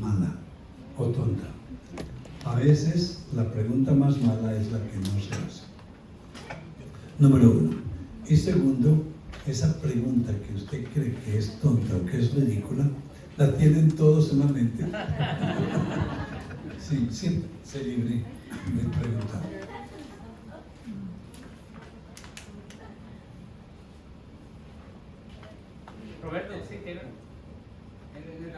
mala o tonta. A veces la pregunta más mala es la que no se hace. Número 1. Y segundo, esa pregunta que usted cree que es tonta o que es ridícula, la tienen todos en la mente. Sí, siempre se libre de preguntar. Roberto, sí, que en el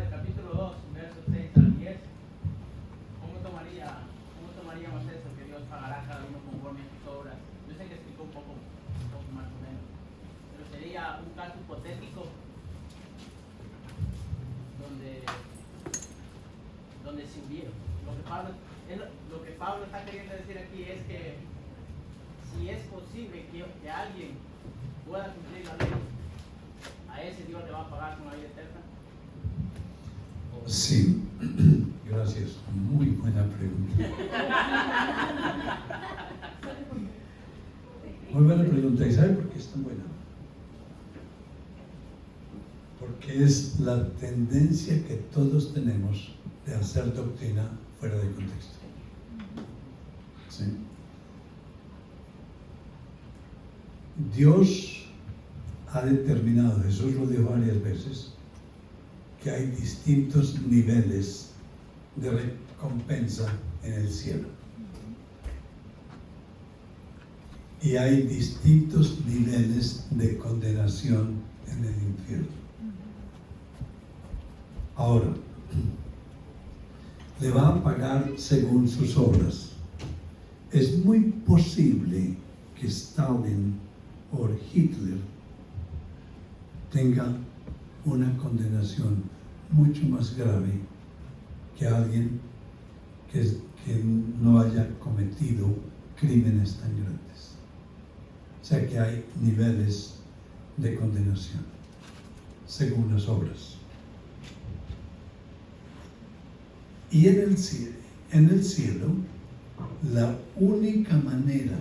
capítulo 2, versos 6 al 10, ¿cómo tomaríamos eso? Que Dios pagará a cada uno conforme a sus obras. Yo sé que explicó un poco más o menos, pero sería un caso hipotético donde se hubiera. Lo que Pablo está queriendo decir aquí es que si es posible que alguien pueda cumplir la ley, ¿a ese Dios le va a pagar con la vida eterna? Sí, gracias. Muy buena pregunta. Muy buena pregunta. ¿Y sabe por qué es tan buena? Porque es la tendencia que todos tenemos de hacer doctrina fuera de contexto. ¿Sí? Dios ha determinado, Jesús lo dijo varias veces, que hay distintos niveles de recompensa en el cielo. Y hay distintos niveles de condenación en el infierno. Ahora, le va a pagar según sus obras. Es muy posible que Stalin o Hitler tenga una condenación mucho más grave que alguien que no haya cometido crímenes tan grandes. O sea que hay niveles de condenación según las obras. Y en el cielo, la única manera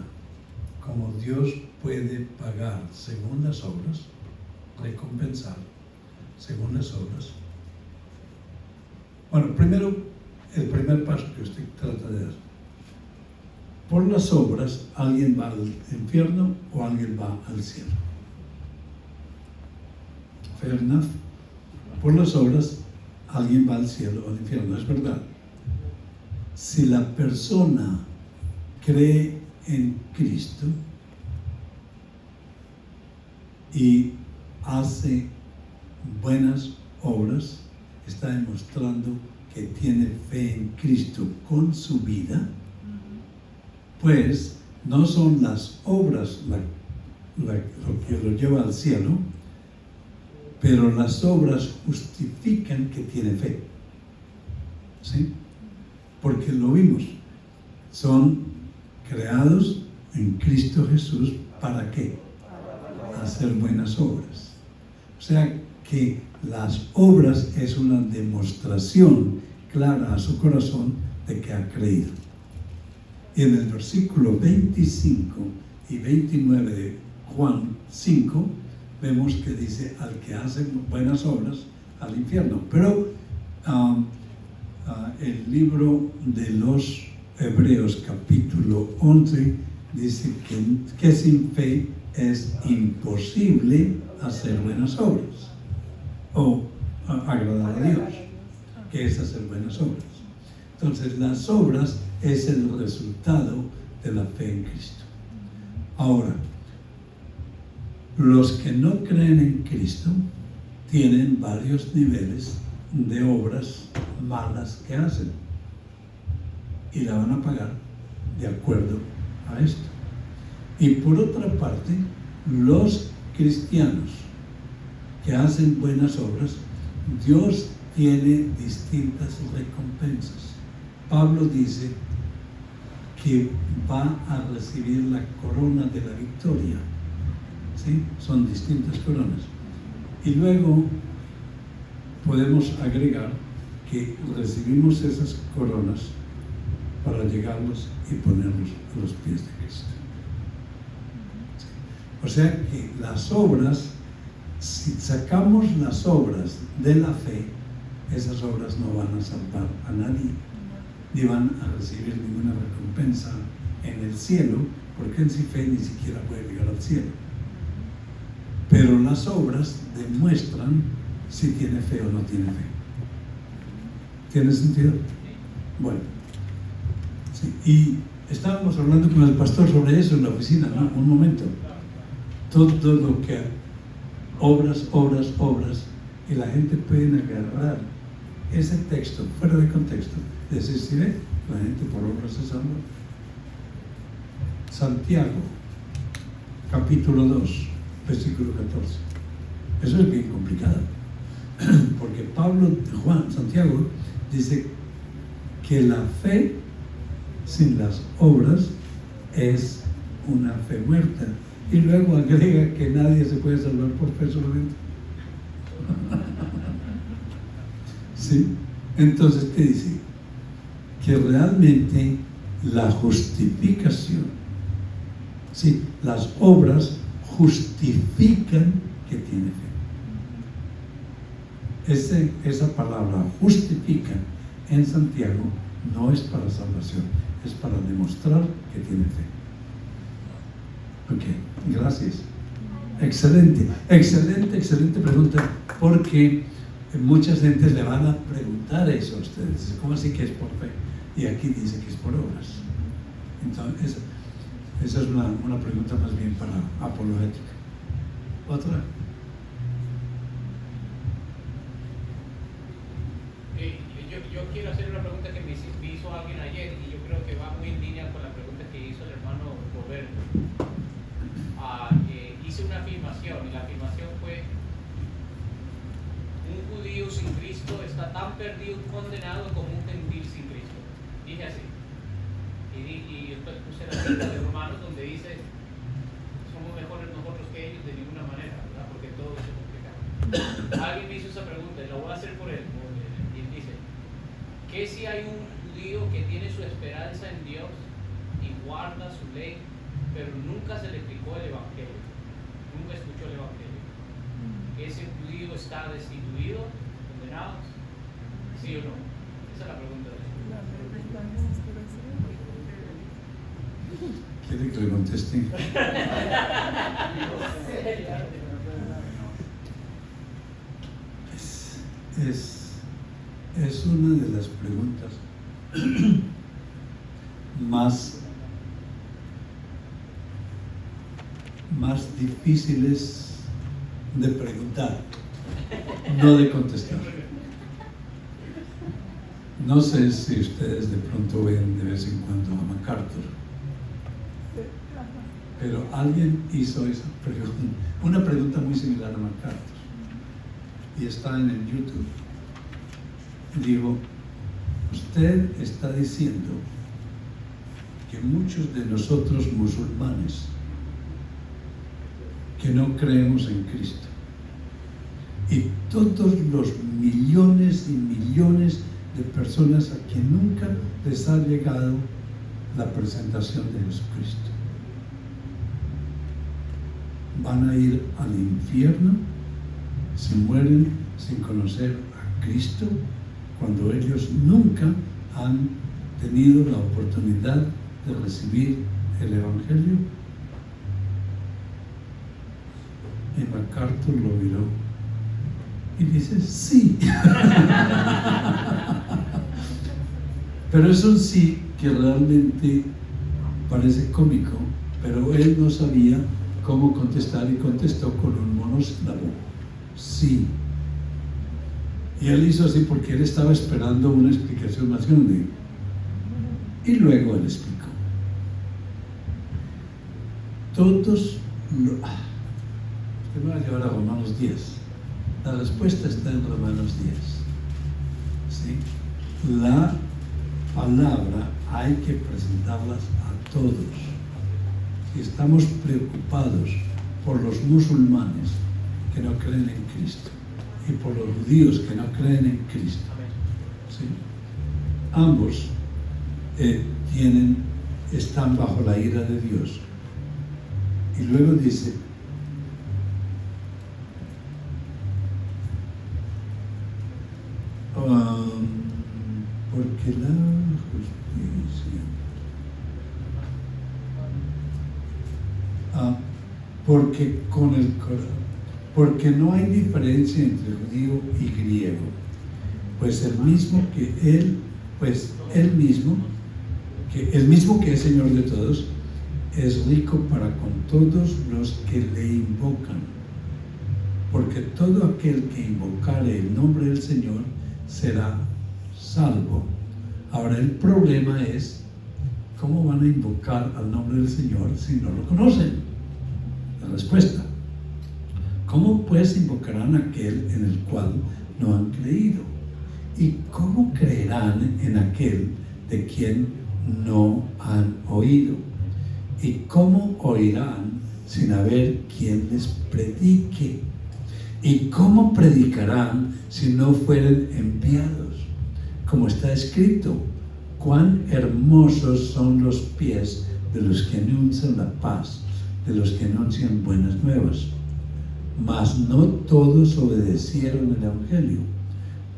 como Dios puede pagar según las obras, recompensar según las obras. Bueno, primero, el primer paso que usted trata de dar. Por las obras, alguien va al infierno o alguien va al cielo. Fair enough. Por las obras, alguien va al cielo o al infierno, es verdad. Si la persona cree en Cristo y hace buenas obras, está demostrando que tiene fe en Cristo con su vida, pues no son las obras lo que lo lleva al cielo, pero las obras justifican que tiene fe. ¿Sí? Porque lo vimos. Son creados en Cristo Jesús, ¿para qué? Hacer buenas obras. O sea que las obras es una demostración clara a su corazón de que ha creído. Y en el versículo 25 y 29 de Juan 5, vemos que dice, al que hace buenas obras, al infierno. Pero el libro de los Hebreos, capítulo 11, dice que sin fe es imposible hacer buenas obras o agradar a Dios, que es hacer buenas obras. Entonces, las obras es el resultado de la fe en Cristo. Ahora, los que no creen en Cristo tienen varios niveles de obras malas que hacen y la van a pagar de acuerdo a esto. Y por otra parte, los cristianos que hacen buenas obras, Dios tiene distintas recompensas. Pablo dice que va a recibir la corona de la victoria. ¿Sí? Son distintas coronas. Y luego podemos agregar que recibimos esas coronas para llegarlos y ponerlos a los pies de Cristo. ¿Sí? O sea que las obras, si sacamos las obras de la fe, esas obras no van a salvar a nadie, ni van a recibir ninguna recompensa en el cielo, porque en sin fe ni siquiera puede llegar al cielo. Pero las obras demuestran si tiene fe o no tiene fe. ¿Tiene sentido? Bueno, sí. Y estábamos hablando con el pastor sobre eso en la oficina, ¿no? Un momento. Todo lo que obras, y la gente puede agarrar ese texto fuera de contexto, decir, si ve, la gente por obras se salva. Santiago, capítulo 2, versículo 14. Eso es bien complicado, porque Santiago dice que la fe sin las obras es una fe muerta, y luego agrega que nadie se puede salvar por fe solamente. ¿Sí? Entonces, ¿qué dice? Que realmente la justificación, ¿sí? Las obras justifican que tiene fe. Esa palabra justifican en Santiago no es para salvación, es para demostrar que tiene fe. Ok, gracias. Excelente pregunta, porque muchas gentes le van a preguntar eso a ustedes. ¿Cómo así que es por fe? Y aquí dice que es por obras. Entonces, esa es una pregunta más bien para apologética. ¿Otra? Yo quiero hacer una pregunta que me hizo alguien ayer, y yo creo que va muy en línea con la pregunta que hizo el hermano Roberto. Hice una afirmación, y la afirmación fue: un judío sin Cristo está tan perdido y condenado como un gentil sin Cristo. Dije así. Y después puse la cita de Romanos donde dice: somos mejores nosotros que ellos de ninguna manera, ¿verdad? Porque todos hemos pecado. Alguien me hizo esa pregunta y la voy a hacer por él. Y él dice: ¿qué si hay un judío que tiene su esperanza en Dios y guarda su ley, pero nunca se le explicó el evangelio, nunca escuchó el evangelio? ¿Ese judío está destituido, condenado? ¿Sí o no? Esa es la pregunta de él. ¿Quiere que le conteste? Es una de las preguntas más difíciles de preguntar, no de contestar. No sé si ustedes de pronto ven de vez en cuando a MacArthur, pero alguien hizo esa pregunta, una pregunta muy similar a MacArthur, y está en el YouTube. Digo, usted está diciendo que muchos de nosotros musulmanes que no creemos en Cristo, y todos los millones y millones de personas a quien nunca les ha llegado la presentación de Jesucristo, van a ir al infierno si mueren sin conocer a Cristo, cuando ellos nunca han tenido la oportunidad de recibir el Evangelio. Y MacArthur lo miró y dice: sí. Pero es un sí que realmente parece cómico, pero él no sabía cómo contestar, y contestó con un monosílabo: sí. Y él hizo así porque él estaba esperando una explicación más grande, y luego él explicó. Usted me va a llevar a Romanos 10. La respuesta está en Romanos 10. ¿Sí? La palabra hay que presentarlas a todos. Si estamos preocupados por los musulmanes que no creen en Cristo y por los judíos que no creen en Cristo, ¿sí? Ambos están bajo la ira de Dios. Y luego dice: Porque la justicia. Porque no hay diferencia entre judío y griego, pues el mismo que es Señor de todos, es rico para con todos los que le invocan. Porque todo aquel que invocare el nombre del Señor será salvo. Ahora el problema es, ¿cómo van a invocar al nombre del Señor si no lo conocen? La respuesta: ¿cómo pues invocarán a aquel en el cual no han creído? ¿Y cómo creerán en aquel de quien no han oído? ¿Y cómo oirán sin haber quien les predique? ¿Y cómo predicarán si no fueren enviados? Como está escrito: cuán hermosos son los pies de los que anuncian la paz, de los que anuncian buenas nuevas. Mas no todos obedecieron el Evangelio.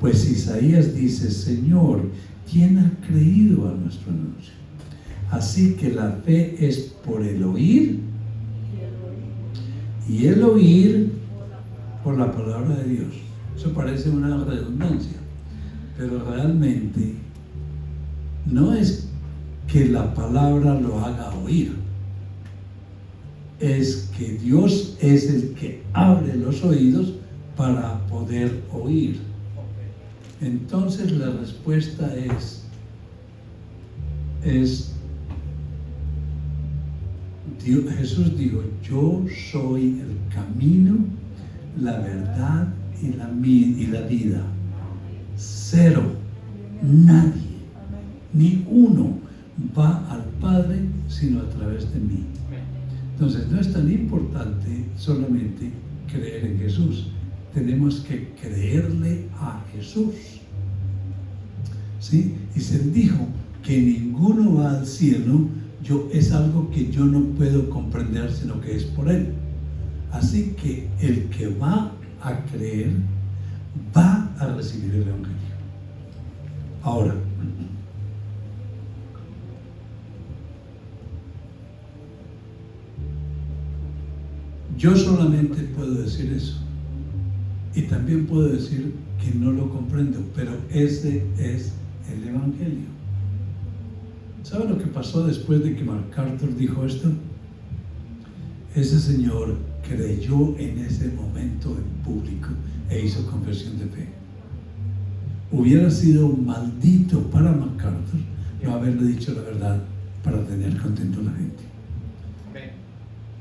Pues Isaías dice: Señor, ¿quién ha creído a nuestro anuncio? Así que la fe es por el oír, y el oír por la palabra de Dios. Eso parece una redundancia, pero realmente no es que la palabra lo haga oír, es que Dios es el que abre los oídos para poder oír. Entonces la respuesta es Jesús dijo: yo soy el camino, la verdad y la vida. Cero, nadie, ni uno va al Padre sino a través de mí. Entonces no es tan importante solamente creer en Jesús, tenemos que creerle a Jesús. ¿Sí? Y se dijo que ninguno va al cielo, es algo que yo no puedo comprender, sino que es por Él. Así que el que va a creer va a recibir el Evangelio. Ahora, yo solamente puedo decir eso, y también puedo decir que no lo comprendo, pero ese es el Evangelio. ¿Sabe lo que pasó después de que MacArthur dijo esto? Ese señor creyó en ese momento en público e hizo confesión de fe. Hubiera sido maldito para MacArthur no haberle dicho la verdad para tener contento a la gente.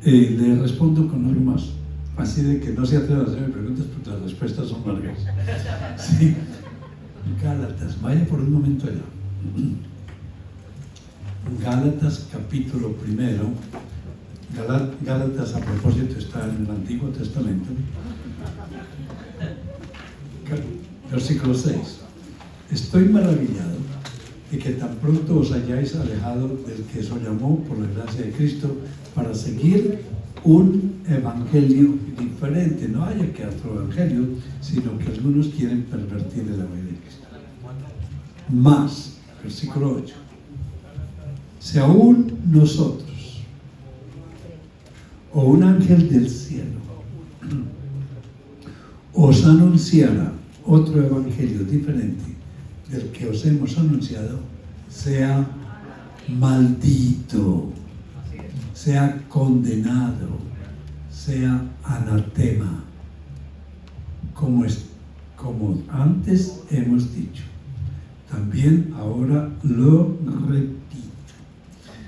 Le respondo con algo más, así de que no se atreva a hacerme preguntas porque las respuestas son largas. Sí. Gálatas, vaya por un momento allá. Gálatas capítulo 1. Gálatas, a propósito, está en el Antiguo Testamento. Versículo 6. Estoy maravillado de que tan pronto os hayáis alejado del que os llamó por la gracia de Cristo para seguir un evangelio diferente. No haya que otro evangelio, sino que algunos quieren pervertir el evangelio de Cristo. Más, versículo 8. Si aún nosotros o un ángel del cielo os anunciara otro evangelio diferente del que os hemos anunciado, sea maldito, sea condenado, sea anatema, como antes hemos dicho. También ahora lo repito.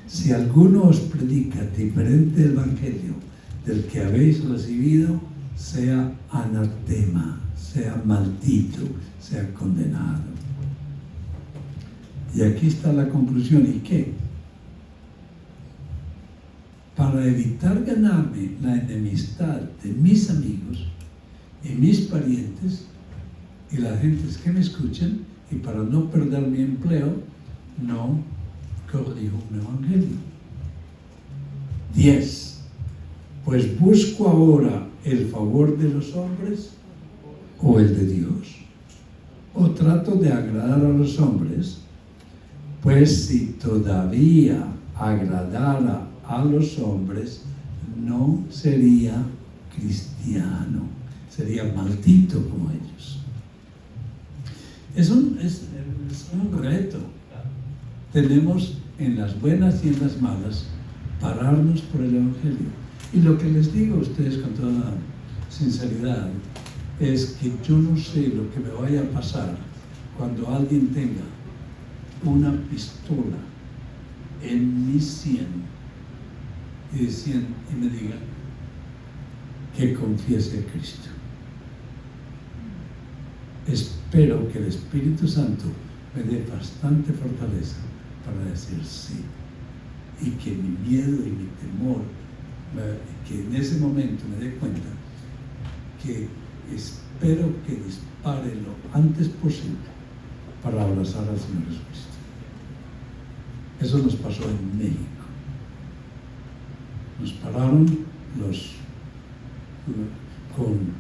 Si alguno os predica diferente evangelio del que habéis recibido, sea anatema, sea maldito, sea condenado. Y aquí está la conclusión. ¿Y qué? Para evitar ganarme la enemistad de mis amigos y mis parientes y las gentes que me escuchan, y para no perder mi empleo, no corrijo un evangelio. 10. Pues busco ahora el favor de los hombres o el de Dios. o trato de agradar a los hombres, pues si todavía agradara a los hombres, no sería cristiano, sería maldito como ellos. Es un reto. Tenemos en las buenas y en las malas pararnos por el Evangelio. Y lo que les digo a ustedes con toda sinceridad es que yo no sé lo que me vaya a pasar cuando alguien tenga una pistola en mi sien y me diga que confiese a Cristo. Espero que el Espíritu Santo me dé bastante fortaleza para decir sí, y que mi miedo y mi temor, que en ese momento me dé cuenta que espero que dispare lo antes posible para abrazar al Señor Jesucristo. Eso nos pasó en México. Nos pararon con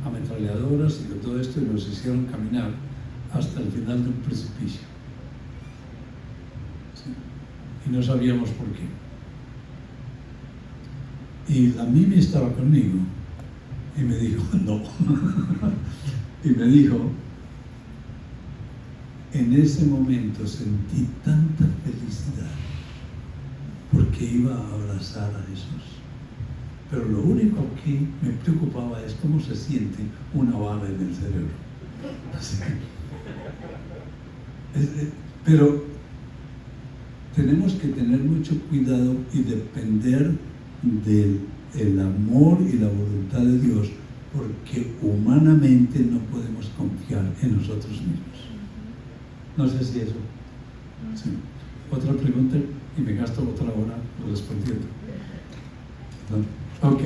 ametralladoras y con todo esto y nos hicieron caminar hasta el final de un precipicio. ¿Sí? Y no sabíamos por qué. Y la Mimi estaba conmigo y me dijo, no. Y me dijo, en ese momento sentí tanta felicidad porque iba a abrazar a Jesús. Pero lo único que me preocupaba es cómo se siente una bala en el cerebro. Así que, pero tenemos que tener mucho cuidado y depender del amor y la voluntad de Dios, porque humanamente no podemos confiar en nosotros mismos. No sé si eso. Sí. Otra pregunta y me gasto otra hora respondiendo. ¿No? Ok.